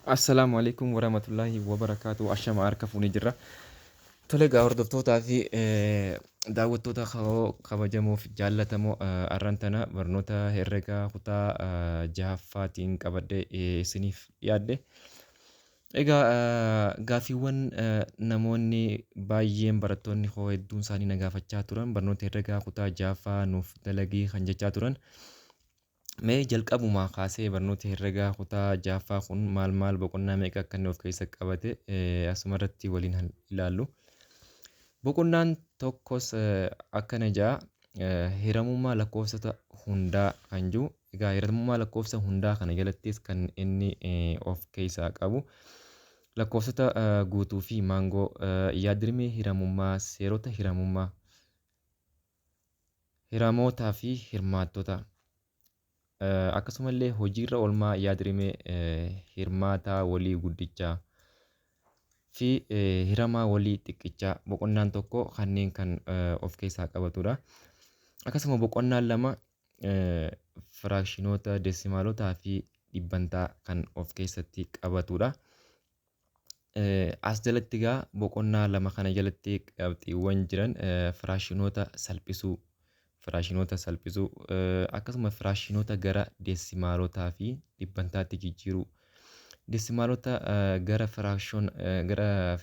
Assalamualaikum warahmatullahi wabarakatuh. Ashama harka fuunee jirra. Tole egaa hordoftootaa fi daawwattoota kabajamoo fi jaallatamoo har'aan tana barnoota herregaa kutaa jahaffaatiin qabadhee isiniif dhiyaadhe. Egaa gaaffiiwwan namoonni baay'een barattoonni koo hedduun isaanii na gaafachaa turan barnoota herregaa kutaa jahaffaa nuuf dalagii kan jechaa turan. Mee jalqabumaa kaasee barnoota herregaa kutaa jahaffaa kun maal boqonnaa meeqa akka inni of keessatti qabate asumarratti waliin haa ilaallu. Boqonnaan tokkos akkana jedha hiramummaa lakkoofsota hundaa kan jiru. Egaa hiramummaa lakkoofsa hundaa kana jalattis kan inni of keessaa qabu lakkoofsota guutuu fi maangoo yaadrimee hiramummaa seerota hiramummaa hiramootaa fi hirmaattota. Akkasumallee hojiirra oolmaa yaadrimee hirmaataa walii guddichaa fi hiramaa walii xiqqichaa boqonnaan tokko kanneen kan of keessaa qabatudha. Akkasuma boqonnaan lama firaakshinoota deesimaalotaa fi dhibbantaa kan of keessatti qabatudha. As jalatti egaa boqonnaa lama kana jalatti qabxiiwwan jiran firaashinoota salphisuu akkasuma firaashinoota gara deesimaalotaa fi dhibbantaatti jijjiiruu. Deesimaalota gara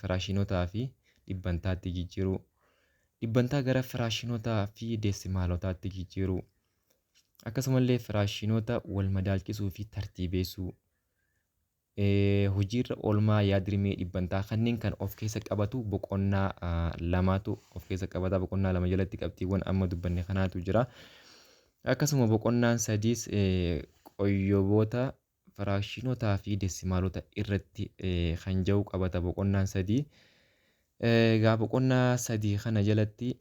firaashinotaa fi dhibbantaatti jijjiiruu. Dhibbantaa gara firaashinotaa fi deesimaalotaatti jijjiiruu. Akkasumallee firaashinoota wal madaalchisuu fi tartiibeessuu. Hojiirra oolmaa yaadrimee dhibbantaa kanneen kan of keessa qabatu boqonnaa lamaatu of keessa qabata. Boqonnaa lama jalatti qabxiiwwan amma dubbanne kanaatu jira. Akkasuma boqonnaan sadiis qoyyoboota firaashinotaa fi deesimaalota irratti kan jiru qabata boqonnaan sadii. Egaa boqonnaa sadii kana jalatti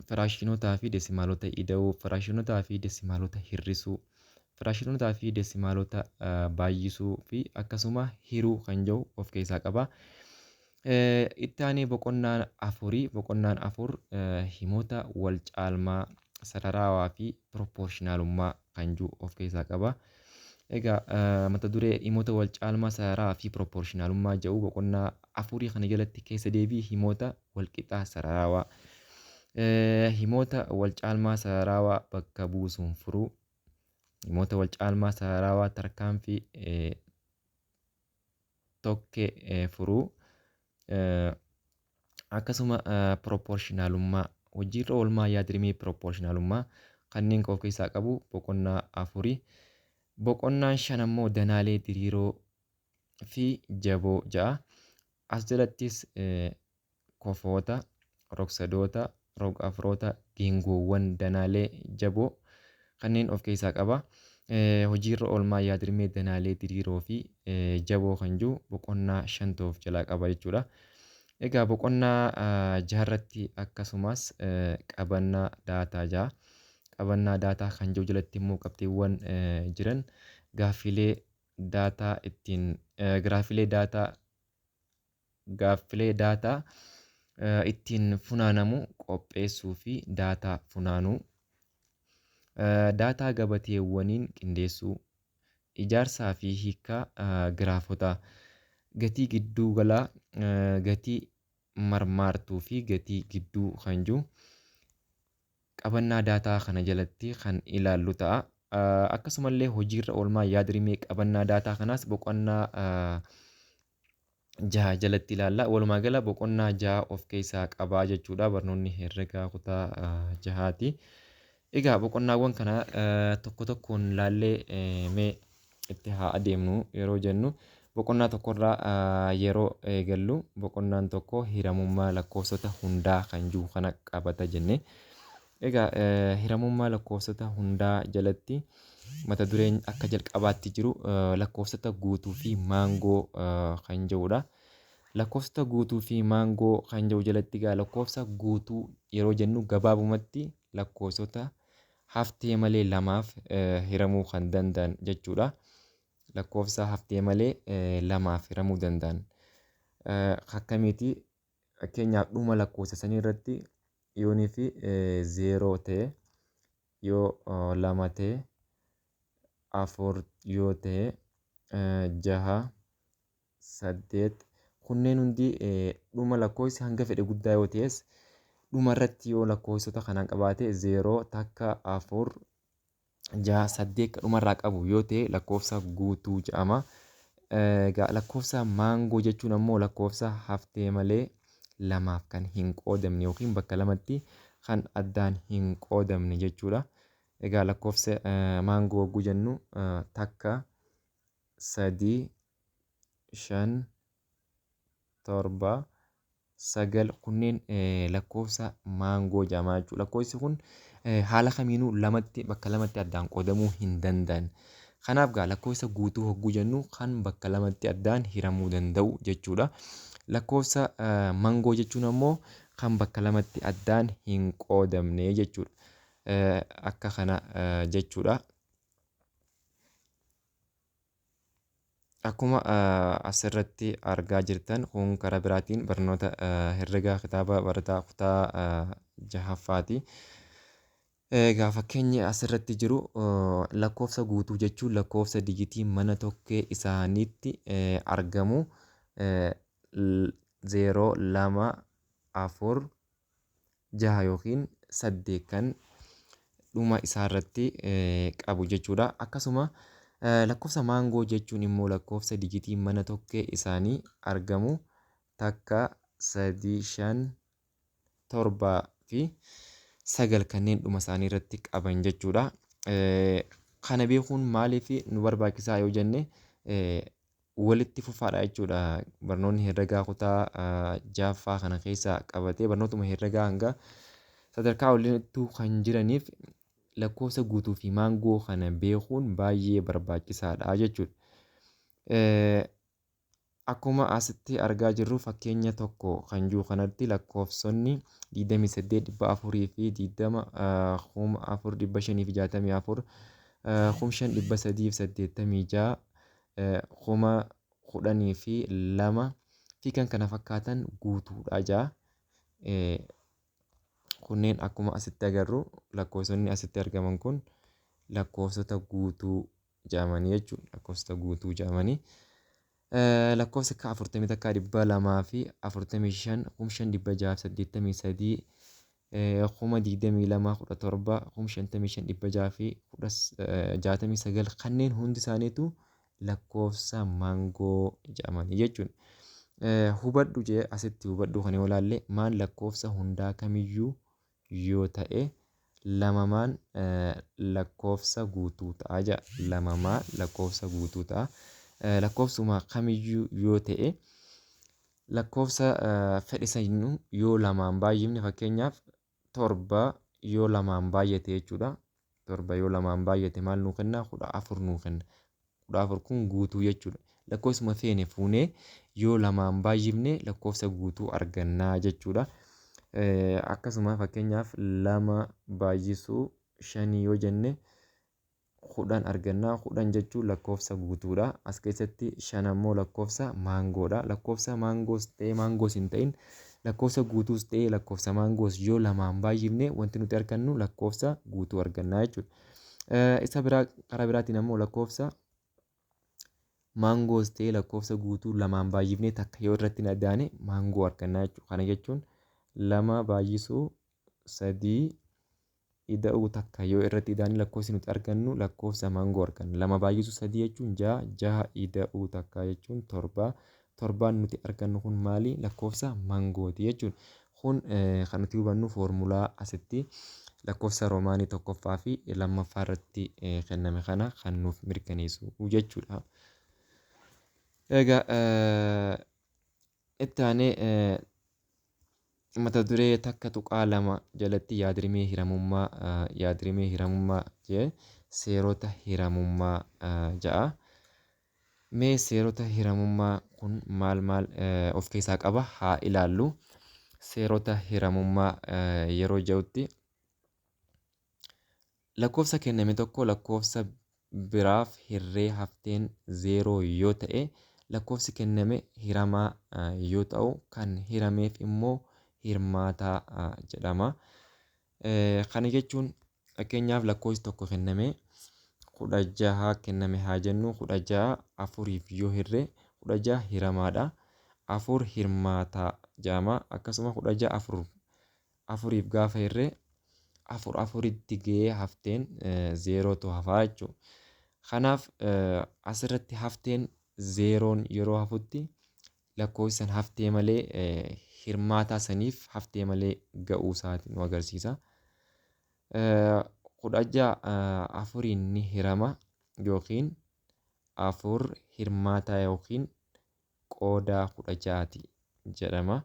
firaashinotaa fi deesimaalota ida'uu, firaashinotaa fi deesimaalota hir'isuu, firaashinotaa fi deesimaalota baay'isuu fi akkasuma hiruu kan jiru of keessaa qaba. Itti aanee boqonnaan afurii boqonnaan afur himoota wal caalmaa sararaawaa fi pirooporshinaalummaa kan jiru of keessaa qaba. Egaa mata duree himoota wal caalmaa sararaawaa fi pirooporshinaalummaa jedhu boqonnaa afurii kana jalatti keessa deebii himoota wal qixaa sararaawaa. Himoota wal caalmaa sararaawaa bakka buusuun furuu. Himoota wal caalmaa sararaawaa tarkaanfii tokkee furuu. Akkasuma pirooporshinaalummaa hojiirra oolmaa yaadrimee pirooporshinaalummaa kanneen of keessaa qabu boqonnaa afurii. Boqonnaan shan ammoo danaalee diriiroo fi jaboo ja'a. As jalattis kofoota, rogsadoota, rog-afroota, geengoowwan danaalee jaboo kanneen of keessaa qaba. Hojiirra oolmaa yaadrimee danaalee diriiroo fi jaboo kan jiru boqonnaa shantu of jalaa qaba jechuudha. Egaa boqonnaa jaharratti akkasumas qabannaa daataa ja'a. Qabannaa daataa kan jiru jalatti immoo qabxiiwwan jiran gaaffilee daataa ittiin funaanamu qopheessuu fi daataa funaanuu. Daataa gabateewwaniin qindeessuu. Ijaarsaa fi hiikaa giraafotaa. Gatii gidduu galaa, gatii marmaartuu fi gatii gidduu kan jiru qabannaa daataa kana jalatti kan ilaallu ta'a. Akkasumallee hojiirra oolmaa yaadrimee qabannaa daataa kanaas boqonnaa jaha jalatti ilaalla. Walumaa gala boqonnaa jaha of keessaa qabaa jechuudha barnoonni herregaa kutaa jahaati. Egaa boqonnaawwan kana tokko tokkoon ilaallee mee itti haa adeemnu yeroo jennu boqonnaa tokkorraa yeroo eegallu boqonnaan tokko hiramummaa lakkoofsota hundaa kan jiru kana qabata jenne. Egaa hiramummaa lakkoofsota hundaa jalatti mata dureen akka jalqabaatti jiru lakkoofsota guutuu fi maangoo kan jedhudha. Lakkoofsota guutuu fi maangoo kan jedhu jalatti egaa lakkoofsa guutuu yeroo jennu gabaabumatti lakkoofsota haftee malee lamaaf hiramuu kan danda'an jechuudha. Lakkoofsa haftee malee lamaaf hiramuu danda'an. Akkamiiti fakkeenyaaf dhuma lakkoofsa sanii irratti yoonii fi zeeroo ta'e yoo lama ta'e afur yoo ta'e jaha 8 kunneen hundi dhuma lakkoofsi hanga fedhe guddaa yoo ta'es dhuma irratti yoo lakkoofsota kanaan qabaate 0 takka 4 6 8 dhumarraa qabu yoo ta'e lakkoofsa guutuu jedhama. Lakkoofsa maangoo jechuun ammoo lakkoofsa haftee malee lamaaf kan hin qoodamne yookiin bakka lamatti kan addaan hin qoodamne jechuudha. Egaa lakkoofsa maangoo hogguu jennu takka 3 5 7 9 kunneen lakkoofsa maangoo jedhama jechuudha. Lakkoofsi kun haala kamiinuu bakka lamatti addaan qoodamuu hin danda'an. Kanaaf lakkoofsa guutuu hogguu jennu kan bakka lamatti addaan hiramuu danda'u jechuudha. Lakkoofsa maangoo jechuun ammoo kan bakka lamatti addaan hin qoodamne jechuudha. Akka kana jechuudha. Akkuma asirratti argaa jirtan kun karaa biraatiin barnoota herregaa kitaaba barataa kutaa 6ffaati. Egaa fakkeenyi asirratti jiru lakkoofsa guutuu jechuun lakkoofsa digitii mana tokkee isaaniitti argamu 0 2 4 6 yookiin 8 kan dhuma isaarratti qabu jechuudha. Akkasuma lakkoofsa maangoo jechuun immoo lakkoofsa digitii mana tokkee isaanii argamu takka 3 5 7 fi 9 kanneen dhuma isaanii irratti qaban jechuudha. Kana beekuun maaliif nu barbaachisaa yoo jenne walitti fufaadha jechuudha. Barnoonni herregaa kutaa 6ffaa kana keessa qabatee barnootuma herregaa hanga sadarkaa olitti kan jiraniif lakkoofsa guutuu fi maangoo kana beekuun baay'ee barbaachisaadha jechuudha. Akkuma asitti argaa jirru fakkeenya tokko kan jiru kanatti lakkoofsonni 28,400 fi 20,464 5,386 10,000 fi 2 fi kan kana fakkaatan guutuudha ja'a. Kunneen akkuma asitti agarru lakkoofsonni asitti argaman kun lakkoofsota guutuu jedhamanii jechuudha. Lakkoofsota guutuu jedhamanii. Lakkoofsa akka 40 takka 200 fi 45 5,683 22,17 55,600 fi 69 kanneen hundi isaaniitu lakkoofsa maangoo jedhamanii jechuudha. Hubadhu jee asitti hubadhu kan yoo ilaalle maan lakkoofsa hundaa kamiyyuu yoo ta'e lamamaan lakkoofsa guutuu ta'a jedha. Lamamaan lakkoofsa guutuu ta'a. Lakkoofsuma kamiyyuu yoo ta'e lakkoofsa fedhisan yoo lamaan baay'ifne fakkeenyaaf 7 yoo lamaan baay'ate jechuudha. 7 yoo lamaan baay'ate maal nuu kenna? 14 nuu kenna. 14 kun guutuu jechuudha. Lakkoofsuma feene fuunee yoo lamaan baay'ifne lakkoofsa guutuu argannaa jechuudha. Akkasuma fakkeenyaaf 2 baay'isuu 5 yoo jenne 10 argannaa. 10 jechuun lakkoofsa guutuudha. As keessatti 5 ammoo lakkoofsa maangoodha. Lakkoofsa maangoos ta'ee maangoos hin ta'in lakkoofsa guutuus ta'ee lakkoofsa maangoos yoo lamaan baay'ifne wanti nuti argannu lakkoofsa guutuu argannaa jechuudha. Isa biraa karaa biraatiin ammoo lakkoofsa maangoos ta'ee lakkoofsa guutuu lamaan baay'ifne takka yoo irratti addaane maangoo argannaa jechuudha. Kana jechuun 2 baay'isuu 3 ida'uu takka yoo irratti idaanii lakkoofsi nuti argannu lakkoofsa maangoo arganna. 2 baay'isuu 3 jechuun 6 6 ida'uu takka jechuun 7 7 nuti argannu kun maali? Lakkoofsa maangooti jechuudha. Kun kan nuti hubannu foormulaa asitti lakkoofsa roomaanii 1ffaa fi 2ffaa irratti kenname kana kan nuuf mirkaneessu jechuudha. Egaa itti aanee mata duree takka tuqaa 2 jalatti yaadrimee hiramummaa jee seerota hiramummaa ja'a. Mee seerota hiramummaa kun maal of keessaa qaba haa ilaallu. Seerota hiramummaa yeroo jedhutti lakkoofsa kenname tokko lakkoofsa biraaf hirree hafteen 0 yoo ta'e lakkoofsi kenname hiramaa yoo ta'u kan hirameef immoo hirmaataa jedhama. Kana jechuun fakkeenyaaf lakkoofsi tokko kenname 16 kenname haa jennu 16 afuriif yoo hirre 16 hiramaadha. 4 hirmaataa jedhama. Akkasuma 16 afuriif gaafa hirree 4 gahee hafteen 0tu hafaa jechuudha. Kanaaf asirratti hafteen 0n yeroo hafutti lakkoofsi san haftee malee hirmaataa saniif haftee malee ga'uu isaati nu agarsiisa. 16 afuriin ni hirama yookiin 4 hirmaataa yookiin qoodaa 16ti jedhama.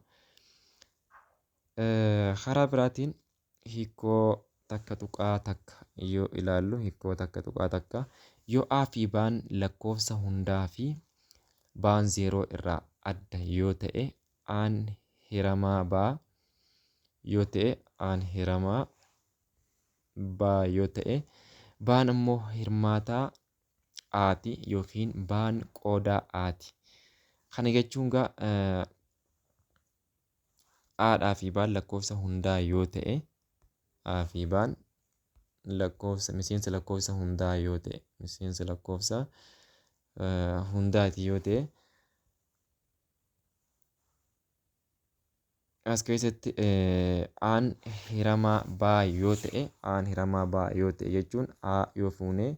Karaa biraatiin hiikoo takka tuqaa takka yoo ilaallu hiikoo takka tuqaa takka yoo a fi baan lakkoofsa hundaa fi baan 0 irraa adda yoo ta'e aan hiramaa baa yoo ta'e aan hiramaa baa yoo ta'e baan immoo hirmaataa aati yookiin baan qoodaa aati. Kana jechuun aadhaa fi baan lakkoofsa hundaa yoo ta'e aa fi baan miseensa lakkoofsa hundaa yoo ta'e miseensa lakkoofsa hundaati yoo ta'e as keessatti aan hiramaa baa yoo ta'e aan hiramaa baa yoo ta'e jechuun a yoo fuunee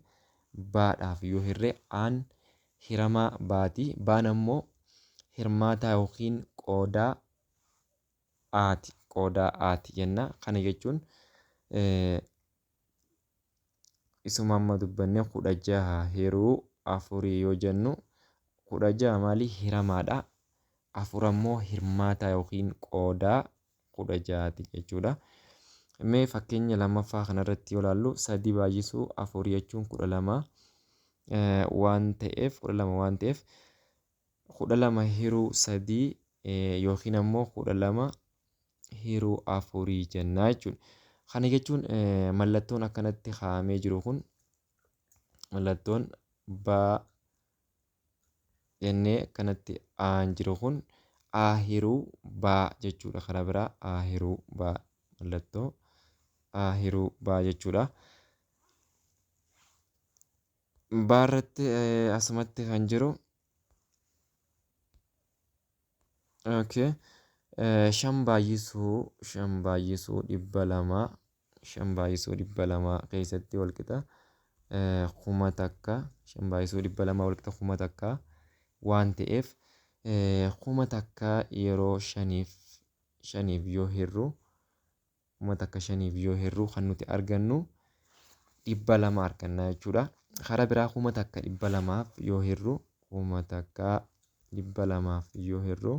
baadhaaf yoo hirree aan hiramaa baati baan ammoo hirmaataa yookiin qoodaa aati jenna. Kana jechuun isuma amma dubbanne 16 hiruu 4 yoo jennu 16 maali hiramaadha. 4 ammoo hirmaataa yookiin qoodaa 16ti jechuudha. Mee fakkeenya lammaffaa kanarratti yoo ilaallu 3 baay'isuu 4 jechuun 12 waan ta'eef 12 hiruu 3 yookiin ammoo 12 hiruu 4 jennaa jechuudha. Kana jechuun mallattoon akkanatti kaa'amee jiru kun mallattoon baa jennee akkanatti aan jiru kun a hiruu baa jechuudha. Karaa biraa a hiruu baa mallattoo a hiruu baa jechuudha. Baarratti asumatti kan jiru shan baay'isuu 200 5 baay'isuu 200 keessatti walqixa 1000 takka 5 baay'isuu 200 walqixa 1000 takka waan ta'eef 1000 takka yeroo shaniif yoo hirru 1000 takka shaniif yoo hirru kan nuti argannu 200 arganna jechuudha. Karaa biraa 1000 takka 200f yoo hirru 1000 takka 200f yoo hirru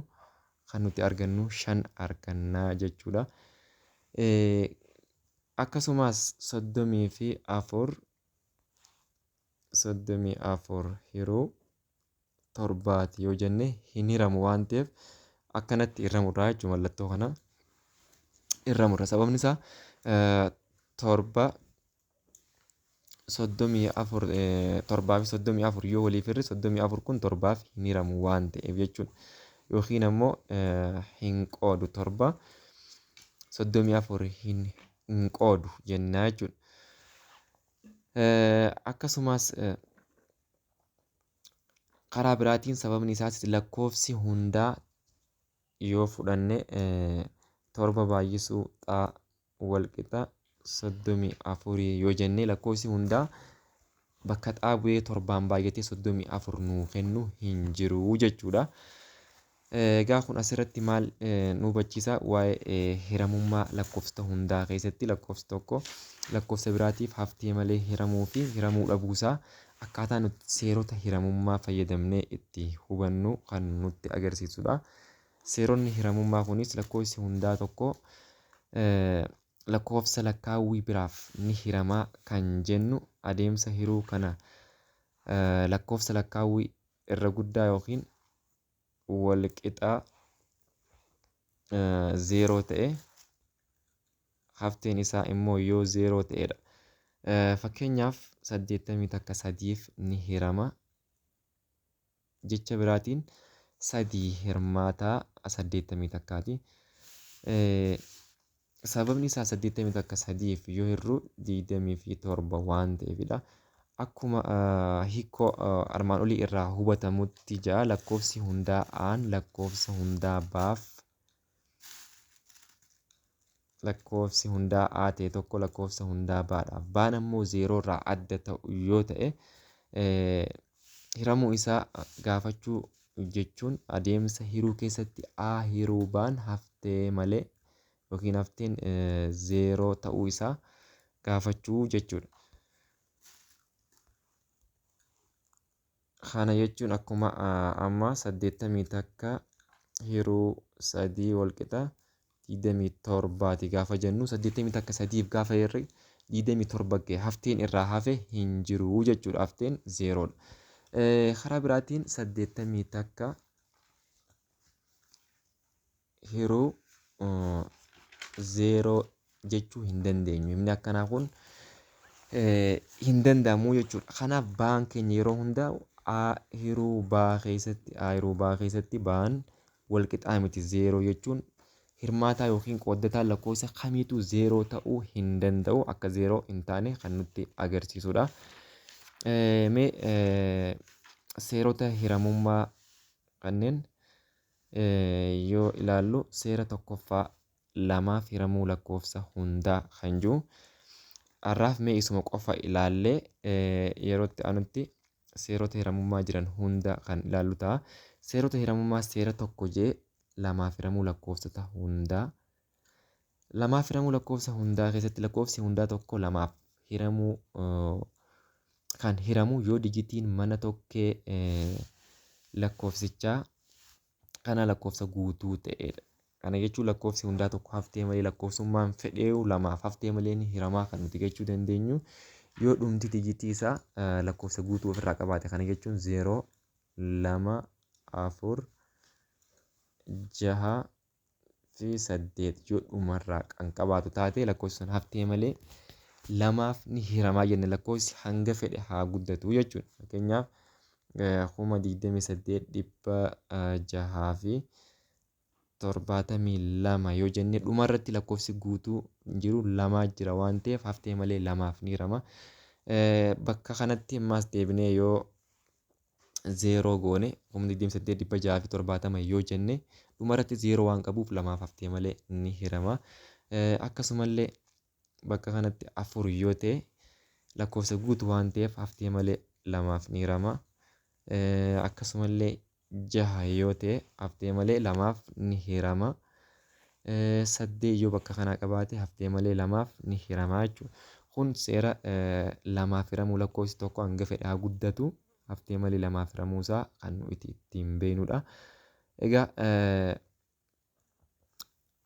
kan nuti argannu 5 argannaa jechuudha. Akkasumas 34 hiruu 7ti yoo jenne hin hiramu waan ta'eef akkanatti irramurraa jechuudha. Mallattoo kana irramurra sababni isaa 7 34 yoo waliif hirre 34 kun 7f hin hiramu waan ta'eef jechuudha. Yookiin ammoo hin qoodu 7 34 hin qoodu jennaa jechuudha. Akkasumas karaa biraatiin sababni isaas lakkoofsi hundaa yoo fudhanne 7 baay'isuu xaa walqixa 34 yoo jenne lakkoofsi hundaa bakka xaa bu'ee 7 baay'atee 34 nuu kennu hin jiru jechuudha. Egaa kun asirratti maal nu hubachiisa waa'ee hiramummaa lakkoofsa hundaa keessatti lakkoofsi tokko lakkoofsa biraatiif haftee malee hiramuu fi hiramuu dhabuusaa akkaataa nuti seerota hiramummaa fayyadamnee itti hubannu kan nutti agarsiisudha. Seeronni hiramummaa kunis lakkoofsi hundaa tokko lakkoofsa lakkaawwii biraaf ni hiramaa kan jennu adeemsa hiruu kana lakkoofsa lakkaawwii irra guddaa yookiin walqixa 0 ta'e hafteen isaa immoo yoo 0 ta'edha. Fakkeenyaaf 80 takka 3f ni hirama. Jecha biraatiin 3 hirmaataa 80 takkaati. Sababni isaa 80 takka 3f yoo hirru 27 waan ta'eefidha. akkuma hiikoo armaan olii irraa hubatamutti jira lakkoofsi hundaa aan lakkoofsa hundaa baaf lakkoofsi hundaa A ta'e tokko lakkoofsa hundaa baadha. Baan ammoo zeeroo irraa adda ta'u yoo ta'e hiramuu isaa gaafachuu jechuun adeemsa hiruu keessatti A hiruu baan haftee malee yookiin hafteen zeeroo ta'uu isaa gaafachuu jechuudha. Kana jechuun akkuma amma 80 takka hiruu 3 wal qixa 27 gaafa jennu 80 takka 3 gaafa hirri 27 ga'e hafteen irraa hafe hin jiru jechuudha. Hafteen zeeroodha. Karaa biraatiin 80 takka hiruu zeeroo jechuu hin dandeenyu. Inni akkanaa kun hin danda'amu jechuudha. Kanaaf baan keenya yeroo hundaa A hiruu baa keessatti baan wal qixaa miti zeeroo jechuun hirmaataa yookiin qooddataa lakkoofsa kamiitu zeeroo ta'uu hin danda'u akka zeeroo hin taane kan nutti agarsiisudha. Seerota hiramummaa kanneen yoo ilaallu seera tokkoffaa lamaaf hiramuu lakkoofsa hundaa kan jiru har'aaf isuma qofa ilaallee yerootti aanutti seerota hiramummaa jiran hunda kan ilaallu ta'a. Seerota hiramummaa seera tokko jee lamaaf hiramuu lakkoofsota hundaa. Lamaaf hiramuu lakkoofsa hundaa keessatti lakkoofsi hundaa tokko lamaaf hiramuu kan hiramu yoo dijitiin mana tokkee lakkoofsichaa kana lakkoofsa guutuu ta'edha. Kana jechuun lakkoofsi hundaa tokko haftee malee lakkoofsummaan fedheeru lamaaf haftee malee ni hiramaa kan nuti jechuu dandeenyu. Yoo dhumti dijitii isaa lakkoofsa guutuu ofirraa qabaate kana jechuun 0, 2, 4, 6 fi 8 yoo dhumarraa kan qabaatu taate lakkoofsi sun haftee malee lamaaf ni hiramaa jenne lakkoofsi hanga fedhe haa guddatu jechuudha. Fakkeenyaaf 28,600 fi 72 yoo jenne dhumarratti lakkoofsi guutuu jiru lamaa jira waan ta'eef haftee malee lamaaf ni hirama. Bakka kanatti ammas deebinee yoo 0 goone 28,670 yoo jenne dhumarratti 0 waan qabuuf lamaaf haftee malee ni hirama. Akkasumallee bakka kanatti 4 yoo ta'e lakkoofsa guutuu waan ta'eef haftee malee lamaaf ni hirama. Akkasumallee 6 yoo ta'e haftee malee lamaaf ni hirama. 8 yoo bakka kanaa qabaate haftee malee lamaaf ni hirama jechuudha. Kun seera lamaaf hiramuu lakkoofsi tokko hanga fedhe haa guddatu haftee malee lamaaf hiramuusaa kan nuti ittiin beeknudha. Egaa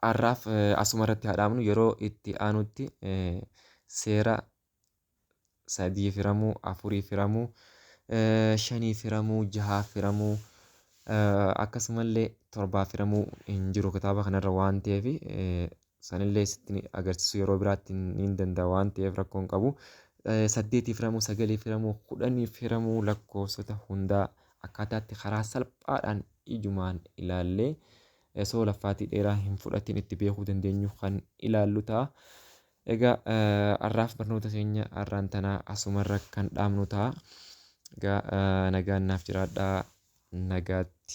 har'aaf asuma irratti haa dhaabnu yeroo itti aanutti seera 3f hiramuu 4f hiramuu 5f hiramuu 6f hiramuu akkasumallee 7f hiramuu hin jiru kitaaba kanarra waan ta'eef sanillee sitti agarsiisu yeroo biraatti ni danda'a waan ta'eef rakkoo hin qabu. 8f hiramuu 9f hiramuu 10f hiramuu lakkoofsota hundaa akkaataatti karaa salphaadhaan ijumaan ilaallee osoo laffaatii dheeraa hin fudhatiin itti beekuu dandeenyu kan ilaallu ta'a. Egaa har'aaf barnoota keenya har'aan tanaa asumarra kan dhaabnu ta'a. Egaa nagaan naaf jiraadhaa nagaatti.